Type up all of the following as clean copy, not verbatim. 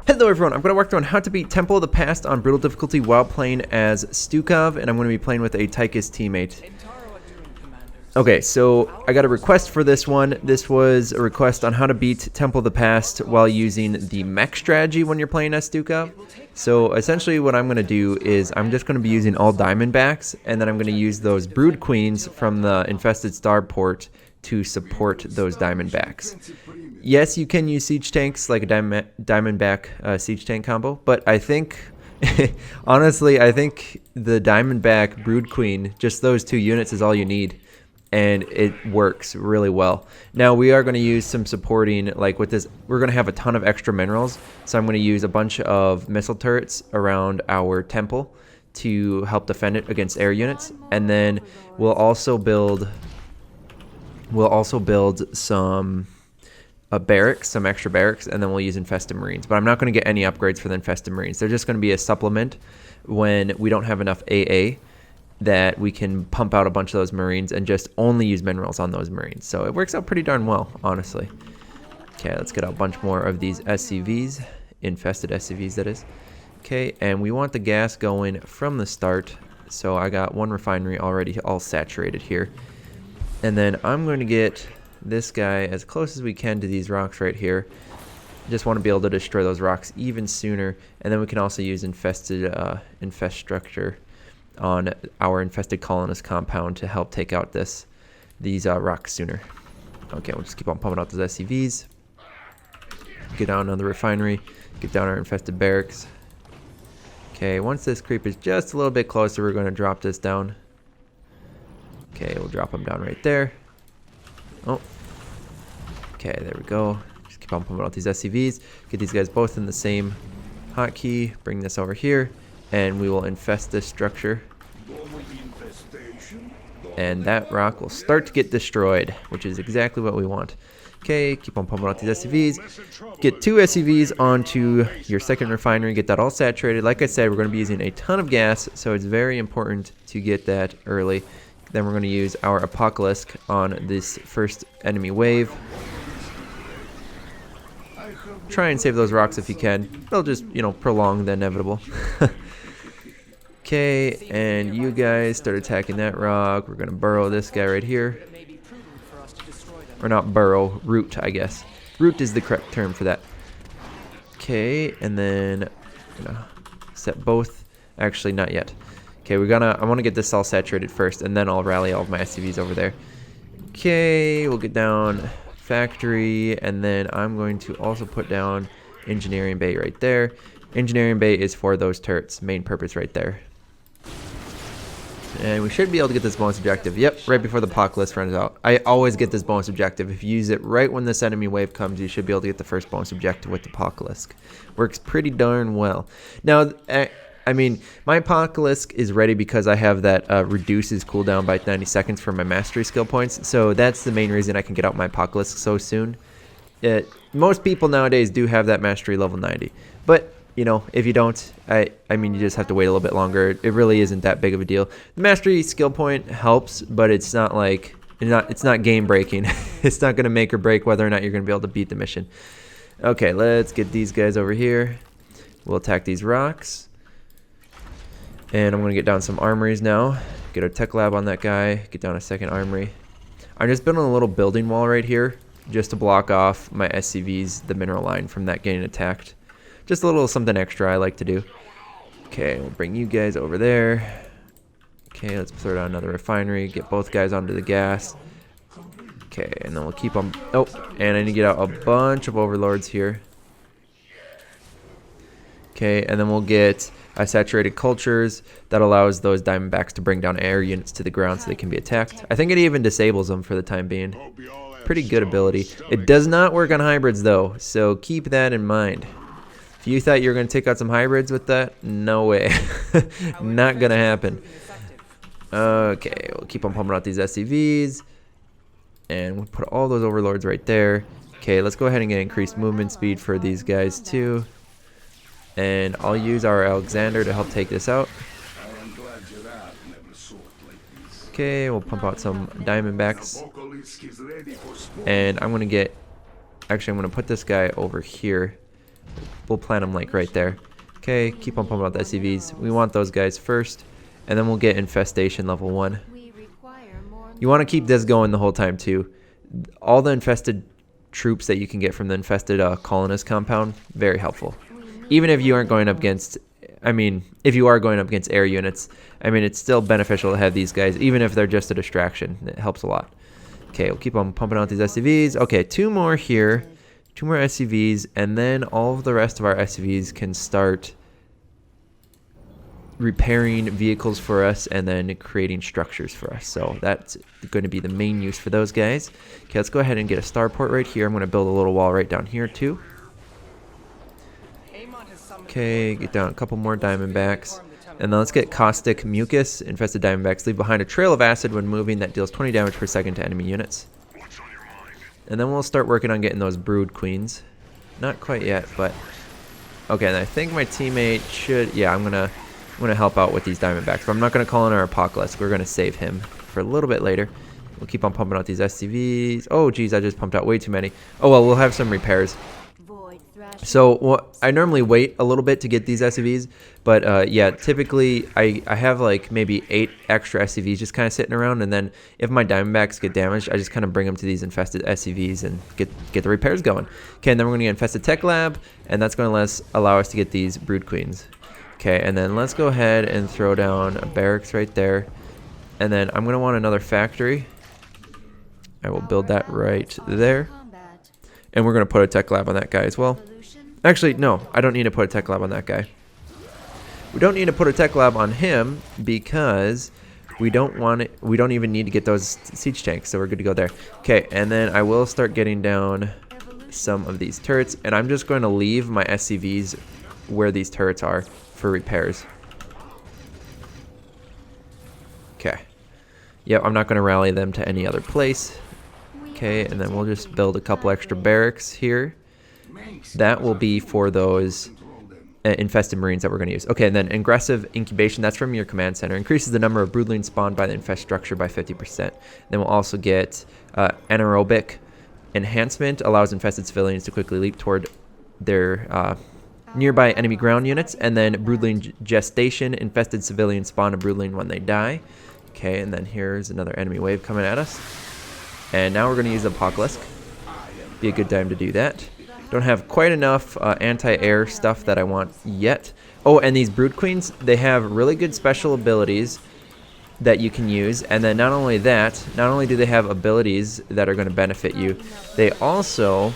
Hello everyone, I'm going to work on how to beat Temple of the Past on Brutal difficulty while playing as Stukov, and I'm going to be playing with a Tychus teammate. Okay, so I got a request for this one. This was a request on how to beat Temple of the Past while using the Mech strategy when you're playing as Stukov. So essentially what I'm going to do is I'm just going to be using all Diamondbacks, and then I'm going to use those Brood Queens from the Infested Starport to support those Diamondbacks. Yes, you can use siege tanks like a Diamondback siege tank combo, but I think, honestly, I think the Diamondback Brood Queen, just those two units is all you need, and it works really well. Now, we are going to use some supporting, like with this, we're going to have a ton of extra minerals, so I'm going to use a bunch of missile turrets around our temple to help defend it against air units, and then we'll also build some barracks, some extra barracks, and then we'll use infested marines. But I'm not going to get any upgrades for the infested marines. They're just going to be a supplement when we don't have enough AA that we can pump out a bunch of those marines and just only use minerals on those marines. So it works out pretty darn well, honestly. Okay, let's get out a bunch more of these SCVs, infested SCVs that is. Okay, and we want the gas going from the start. So I got one refinery already all saturated here. And then I'm going to get this guy as close as we can to these rocks right here. Just want to be able to destroy those rocks even sooner, and then we can also use infest structure on our infested colonist compound to help take out these rocks sooner. Okay, we'll just keep on pumping out those SCVs. Get down on the refinery, get down our infested barracks. Okay, once this creep is just a little bit closer, we're going to drop this down. Okay, we'll drop them down right there. Oh. Okay, there we go. Just keep on pumping out these SCVs. Get these guys both in the same hotkey. Bring this over here. And we will infest this structure. And that rock will start to get destroyed, which is exactly what we want. Okay, keep on pumping out these SCVs. Get 2 SCVs onto your second refinery. Get that all saturated. Like I said, we're going to be using a ton of gas, so it's very important to get that early. Then we're going to use our Apocalypse on this first enemy wave. Try and save those rocks if you can. They'll just, prolong the inevitable. Okay, and you guys start attacking that rock. We're going to burrow this guy right here. Or not burrow, root, I guess. Root is the correct term for that. Okay, and then I'm going to set both. Actually, not yet. Okay, I want to get this all saturated first, and then I'll rally all of my SCVs over there. Okay, we'll get down factory, and then I'm going to also put down engineering bay right there. Engineering bay is for those turrets, main purpose right there. And we should be able to get this bonus objective. Yep, right before the apocalypse runs out. I always get this bonus objective. If you use it right when this enemy wave comes, you should be able to get the first bonus objective with the apocalypse. Works pretty darn well. Now, I mean, my Apocalypse is ready because I have that reduces cooldown by 90 seconds for my mastery skill points. So that's the main reason I can get out my Apocalypse so soon. Most people nowadays do have that mastery level 90. But, if you don't, I mean, you just have to wait a little bit longer. It really isn't that big of a deal. The mastery skill point helps, but it's not like, it's not game breaking. It's not going to make or break whether or not you're going to be able to beat the mission. Okay, let's get these guys over here. We'll attack these rocks. And I'm going to get down some armories now. Get a tech lab on that guy. Get down a second armory. I'm just building a little building wall right here just to block off my SCVs, the mineral line, from that getting attacked. Just a little something extra I like to do. Okay, we'll bring you guys over there. Okay, let's throw down another refinery. Get both guys onto the gas. Okay, and then we'll keep them. Oh, and I need to get out a bunch of overlords here. Okay, and then we'll get saturated cultures that allows those Diamondbacks to bring down air units to the ground so they can be attacked. I think it even disables them for the time being. Pretty good ability. It does not work on hybrids though, so keep that in mind. If you thought you were going to take out some hybrids with that, no way. Not going to happen. Okay, we'll keep on pumping out these SCVs. And we'll put all those overlords right there. Okay, let's go ahead and get increased movement speed for these guys too. And I'll use our Alexander to help take this out. Okay, we'll pump out some Diamondbacks. And I'm going to get... Actually, I'm going to put this guy over here we'll plant them like right there. Okay, keep on pumping out the SCVs. We want those guys first, and then we'll get infestation level 1. You want to keep this going the whole time too. All the infested troops that you can get from the infested colonist compound, very helpful. Even if you aren't going up against, I mean, if you are going up against air units, I mean, it's still beneficial to have these guys, even if they're just a distraction. It helps a lot. Okay, we'll keep on pumping out these SCVs. Okay, 2 more here. 2 more SCVs, and then all of the rest of our SCVs can start repairing vehicles for us and then creating structures for us. So that's going to be the main use for those guys. Okay, let's go ahead and get a starport right here. I'm going to build a little wall right down here too. Okay, get down a couple more diamondbacks. And then let's get caustic mucus. Infested diamondbacks leave behind a trail of acid when moving that deals 20 damage per second to enemy units. And then we'll start working on getting those brood queens. Not quite yet, but okay. And I think my teammate should. Yeah, I'm gonna help out with these diamondbacks. But I'm not gonna call in our apocalypse. We're gonna save him for a little bit later. We'll keep on pumping out these SCVs. Oh, geez, I just pumped out way too many. Oh well, we'll have some repairs. So I normally wait a little bit to get these SCVs, but yeah, typically I have like maybe 8 extra SCVs just kind of sitting around, and then if my diamondbacks get damaged, I just kind of bring them to these infested SCVs and get the repairs going. Okay, and then we're going to get infested tech lab, and that's going to allow us to get these brood queens. Okay, and then let's go ahead and throw down a barracks right there, and then I'm going to want another factory. I will build that right there, and we're going to put a tech lab on that guy as well. Actually, no, I don't need to put a tech lab on that guy. We don't need to put a tech lab on him because we don't want it. We don't even need to get those siege tanks, so we're good to go there. Okay, and then I will start getting down some of these turrets, and I'm just going to leave my SCVs where these turrets are for repairs. Okay. Yep, I'm not going to rally them to any other place. Okay, and then we'll just build a couple extra barracks here. That will be for those infested marines that we're going to use. Okay, and then aggressive incubation, that's from your command center. Increases the number of broodlings spawned by the infest structure by 50%. Then we'll also get anaerobic enhancement, allows infested civilians to quickly leap toward their nearby enemy ground units. And then broodling gestation, infested civilians spawn a broodling when they die. Okay, and then here's another enemy wave coming at us. And now we're going to use Apocalypse. Be a good time to do that. Don't have quite enough anti-air stuff that I want yet. Oh, and these brood queens, they have really good special abilities that you can use. And then not only that, not only do they have abilities that are going to benefit you, they also...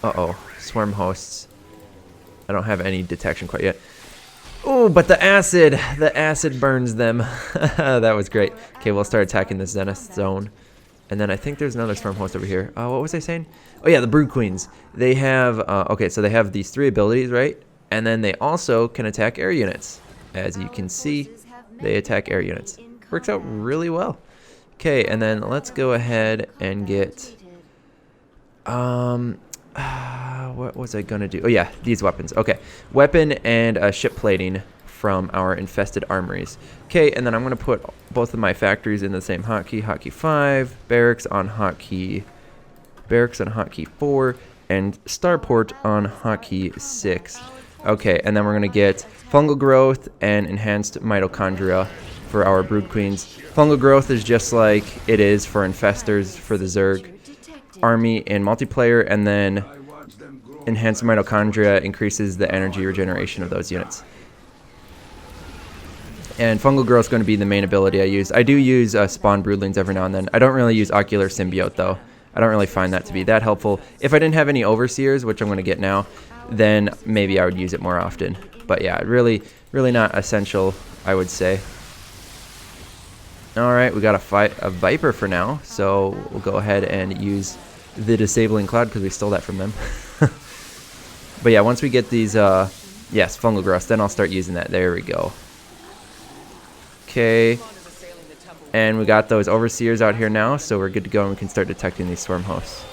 Uh-oh, swarm hosts. I don't have any detection quite yet. Oh, but the acid burns them. That was great. Okay, we'll start attacking the Zenith zone. And then I think there's another storm host over here. What was I saying? Oh yeah, the brood queens. They have okay, so they have these 3 abilities, right? And then they also can attack air units. As you can see, they attack air units. Works out really well. Okay, and then let's go ahead and get what was I gonna do? Oh yeah, these weapons. Okay, weapon and ship plating from our infested armories. Okay, and then I'm gonna put both of my factories in the same hotkey. Hotkey 5, barracks on hotkey 4, and starport on hotkey 6. Okay, and then we're gonna get fungal growth and enhanced mitochondria for our brood queens. Fungal growth is just like it is for infestors for the Zerg army in multiplayer, and then enhanced mitochondria increases the energy regeneration of those units. And fungal growth is going to be the main ability I use. I do use spawn broodlings every now and then. I don't really use ocular symbiote though. I don't really find that to be that helpful. If I didn't have any overseers, which I'm going to get now, then maybe I would use it more often. But yeah, really not essential, I would say. All right, we got a Viper for now, so we'll go ahead and use the disabling cloud because we stole that from them. But yeah, once we get these, yes, fungal growth, then I'll start using that. There we go. Okay, and we got those overseers out here now, so we're good to go and we can start detecting these swarm hosts.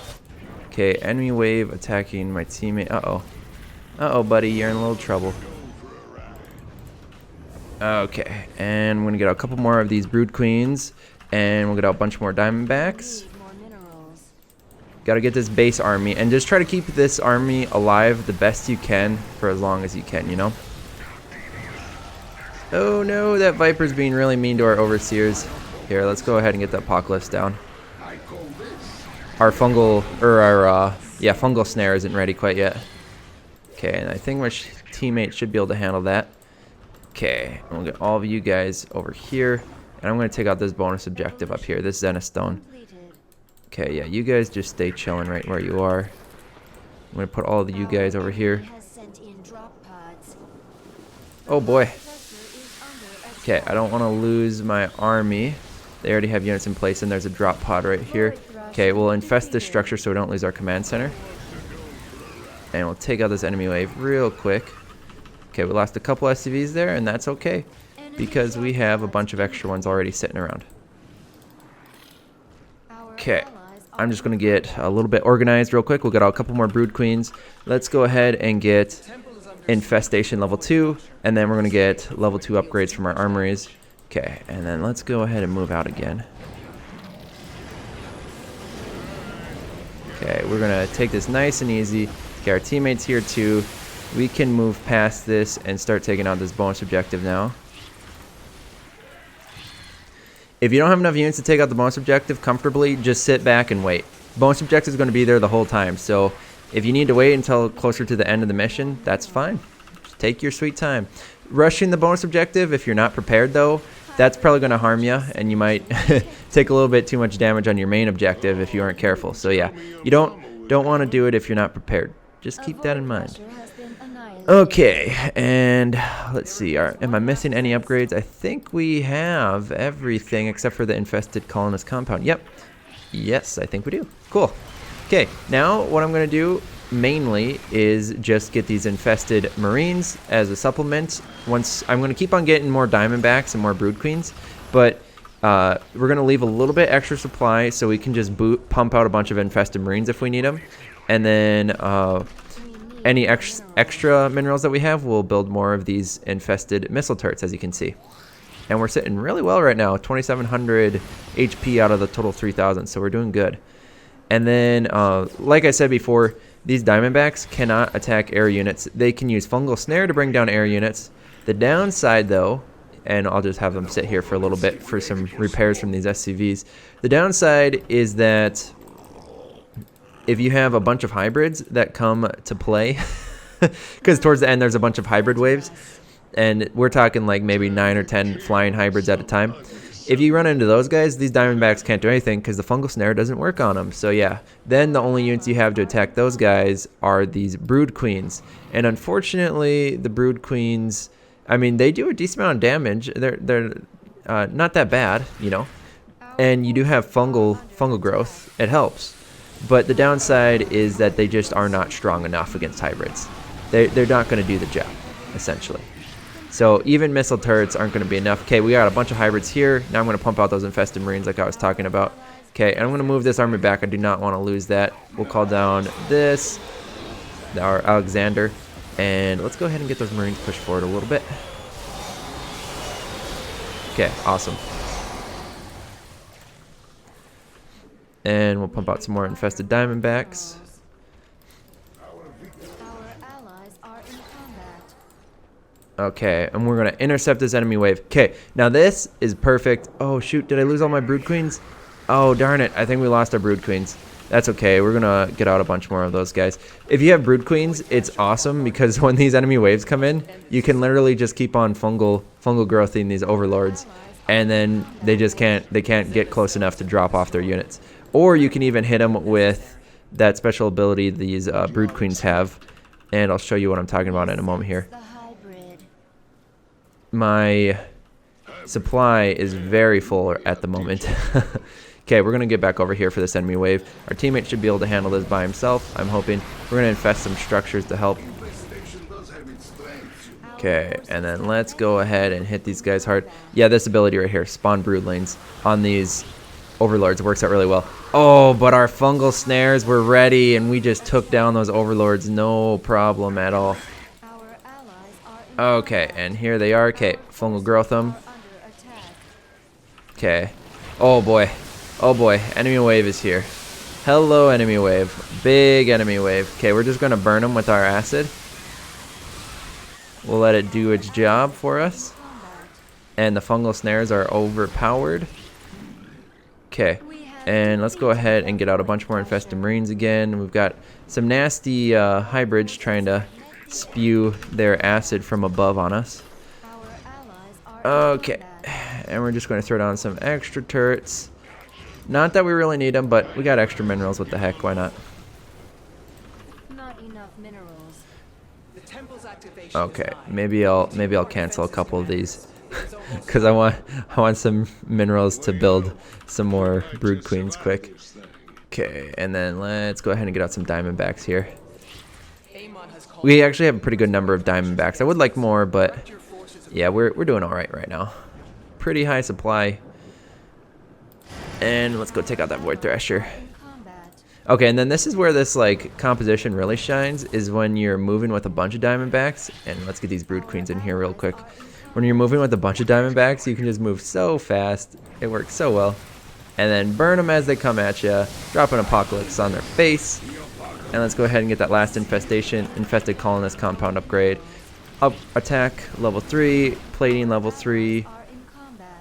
Okay, enemy wave attacking my teammate. Uh-oh, buddy, you're in a little trouble. Okay, and we're gonna get a couple more of these brood queens, and we'll get out a bunch more diamondbacks. Got to get this base army and just try to keep this army alive the best you can for as long as you can, you know? Oh no, that Viper's being really mean to our overseers. Here, let's go ahead and get the Apocalypse down. Our fungal, or our, fungal snare isn't ready quite yet. Okay, and I think my teammate should be able to handle that. Okay, and we'll get all of you guys over here. And I'm going to take out this bonus objective up here, this Zenithstone. Okay, yeah, you guys just stay chilling right where you are. I'm going to put all of you guys over here. Oh boy. Okay, I don't want to lose my army. They already have units in place, and there's a drop pod right here. Okay, we'll infest this structure so we don't lose our command center. And we'll take out this enemy wave real quick. Okay, we lost a couple SCVs there, and that's okay, because we have a bunch of extra ones already sitting around. Okay, I'm just going to get a little bit organized real quick. We'll get out a couple more Brood Queens. Let's go ahead and get Infestation level 2, and then we're going to get level 2 upgrades from our armories. Okay, and then let's go ahead and move out again. Okay, we're going to take this nice and easy. Get our teammates here too. We can move past this and start taking out this bonus objective now. If you don't have enough units to take out the bonus objective comfortably, just sit back and wait. Bonus objective is going to be there the whole time, so if you need to wait until closer to the end of the mission, that's fine. Just take your sweet time. Rushing the bonus objective, if you're not prepared though, that's probably going to harm you, and you might take a little bit too much damage on your main objective if you aren't careful. So yeah, you don't want to do it if you're not prepared. Just keep that in mind. Okay, and let's see. Am I missing any upgrades? I think we have everything except for the infested colonist compound. Yep. Yes, I think we do. Cool. Okay, now what I'm going to do mainly is just get these infested marines as a supplement. Once I'm going to keep on getting more diamondbacks and more brood queens, but we're going to leave a little bit extra supply so we can just pump out a bunch of infested marines if we need them, and then any extra minerals that we have, we'll build more of these infested missile turrets, as you can see. And we're sitting really well right now, 2,700 HP out of the total 3,000, so we're doing good. And then, like I said before, these diamondbacks cannot attack air units. They can use fungal snare to bring down air units. The downside, though, and I'll just have them sit here for a little bit for some repairs from these SCVs. The downside is that if you have a bunch of hybrids that come to play, because towards the end there's a bunch of hybrid waves, and we're talking like maybe 9 or 10 flying hybrids at a time. If you run into those guys, these diamondbacks can't do anything because the fungal snare doesn't work on them. So yeah, then the only units you have to attack those guys are these brood queens. And unfortunately, the brood queens, I mean, they do a decent amount of damage. They're not that bad, you know. And you do have fungal growth. It helps. But the downside is that they just are not strong enough against hybrids. They're not going to do the job, essentially. So even missile turrets aren't going to be enough. Okay, we got a bunch of hybrids here. Now I'm going to pump out those infested marines like I was talking about. Okay, and I'm going to move this army back. I do not want to lose that. We'll call down this, our Alexander. And let's go ahead and get those marines pushed forward a little bit. Okay, awesome. And we'll pump out some more infested diamondbacks. Okay, and we're going to intercept this enemy wave. Okay, now this is perfect. Oh, shoot, did I lose all my brood queens? Oh, darn it. I think we lost our brood queens. That's okay. We're going to get out a bunch more of those guys. If you have brood queens, it's awesome because when these enemy waves come in, you can literally just keep on fungal growthing these overlords, and then they can't get close enough to drop off their units. Or you can even hit them with that special ability these brood queens have, and I'll show you what I'm talking about in a moment here. My supply is very full at the moment. Okay, we're going to get back over here for this enemy wave. Our teammate should be able to handle this by himself, I'm hoping. We're going to infest some structures to help. Okay, and then let's go ahead and hit these guys hard. Yeah, this ability right here, spawn brood lanes on these overlords, works out really well. Oh, but our fungal snares were ready, and we just took down those overlords, no problem at all. Okay, and here they are. Okay, fungal growth them. Okay. Oh boy. Oh boy. Enemy wave is here. Hello, enemy wave. Big enemy wave. Okay, we're just going to burn them with our acid. We'll let it do its job for us. And the fungal snares are overpowered. Okay, and let's go ahead and get out a bunch more infested marines again. We've got some nasty hybrids trying to spew their acid from above on us. Okay, and we're just going to throw down some extra turrets. Not that we really need them, but we got extra minerals. What the heck? Why not? Not enough minerals. Okay, maybe I'll cancel a couple of these because I want some minerals to build some more brood queens quick. Okay, and then let's go ahead and get out some diamondbacks here. We actually have a pretty good number of diamondbacks. I would like more, but yeah, we're doing all right now. Pretty high supply. And let's go take out that void thrasher. Okay, and then this is where this like composition really shines, is when you're moving with a bunch of diamondbacks. And let's get these brood queens in here real quick. When you're moving with a bunch of diamondbacks, you can just move so fast. It works so well. And then burn them as they come at you. Drop an apocalypse on their face. And let's go ahead and get that last infested colonist compound upgrade. Up attack level 3, plating level 3.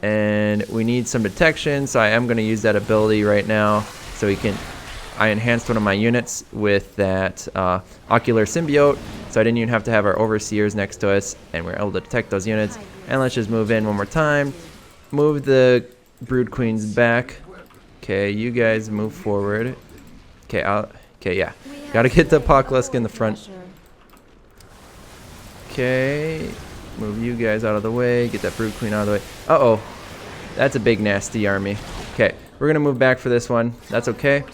And we need some detection, so I am going to use that ability right now. So I enhanced one of my units with that ocular symbiote, so I didn't even have to have our overseers next to us, and we're able to detect those units. And let's just move in one more time. Move the brood queens back. Okay, you guys move forward. Okay, yeah. Gotta get the apocalypse in the front. Okay, move you guys out of the way. Get that brood queen out of the way. Uh-oh, that's a big nasty army. Okay, we're gonna move back for this one. That's okay.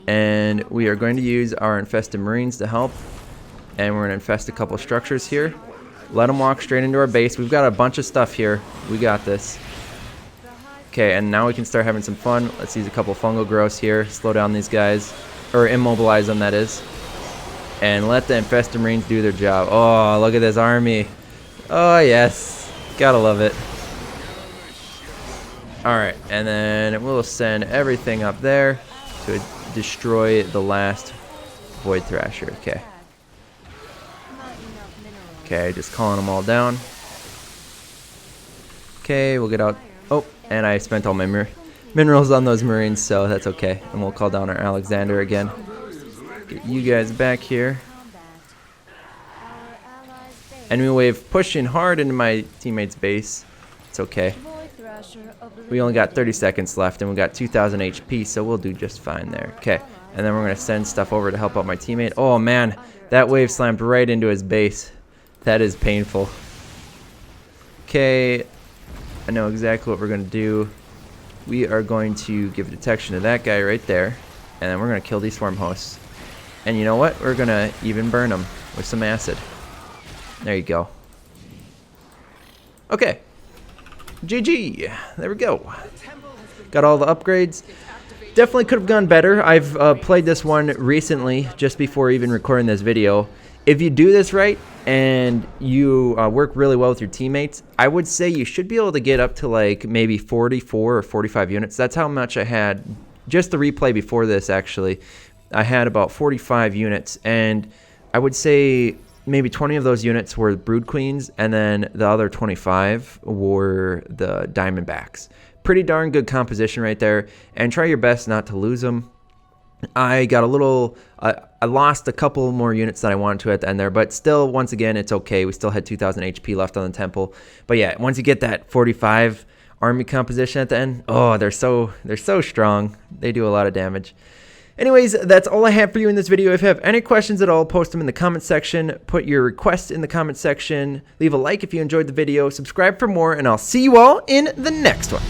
And we are going to use our infested marines to help. And we're going to infest a couple structures here. Let them walk straight into our base. We've got a bunch of stuff here. We got this. Okay, and now we can start having some fun. Let's use a couple fungal growths here. Slow down these guys. Or immobilize them, that is. And let the infested marines do their job. Oh, look at this army. Oh, yes. Gotta love it. Alright, and then we'll send everything up there to destroy the last void thrasher. Okay, just calling them all down. Okay, we'll get out. Oh, and I spent all my minerals on those marines, so that's okay. And we'll call down our Alexander again. Get you guys back here. Enemy wave pushing hard into my teammate's base. It's okay. We only got 30 seconds left, and we got 2,000 HP, so we'll do just fine there. Okay, and then we're going to send stuff over to help out my teammate. Oh, man, that wave slammed right into his base. That is painful. Okay, I know exactly what we're going to do. We are going to give detection to that guy right there, and then we're going to kill these swarm hosts. And you know what? We're going to even burn them with some acid. There you go. Okay. GG. There we go. Got all the upgrades. Definitely could have gone better. I've played this one recently, just before even recording this video. If you do this right and you work really well with your teammates, I would say you should be able to get up to like maybe 44 or 45 units. That's how much I had. Just the replay before this, actually, I had about 45 units, and I would say maybe 20 of those units were brood queens, and then the other 25 were the diamondbacks. Pretty darn good composition right there, and try your best not to lose them. I got a little, I lost a couple more units than I wanted to at the end there, but still, once again, it's okay. We still had 2,000 HP left on the temple. But yeah, once you get that 45 army composition at the end, oh, they're so strong. They do a lot of damage. Anyways, that's all I have for you in this video. If you have any questions at all, post them in the comment section. Put your requests in the comment section. Leave a like if you enjoyed the video. Subscribe for more, and I'll see you all in the next one.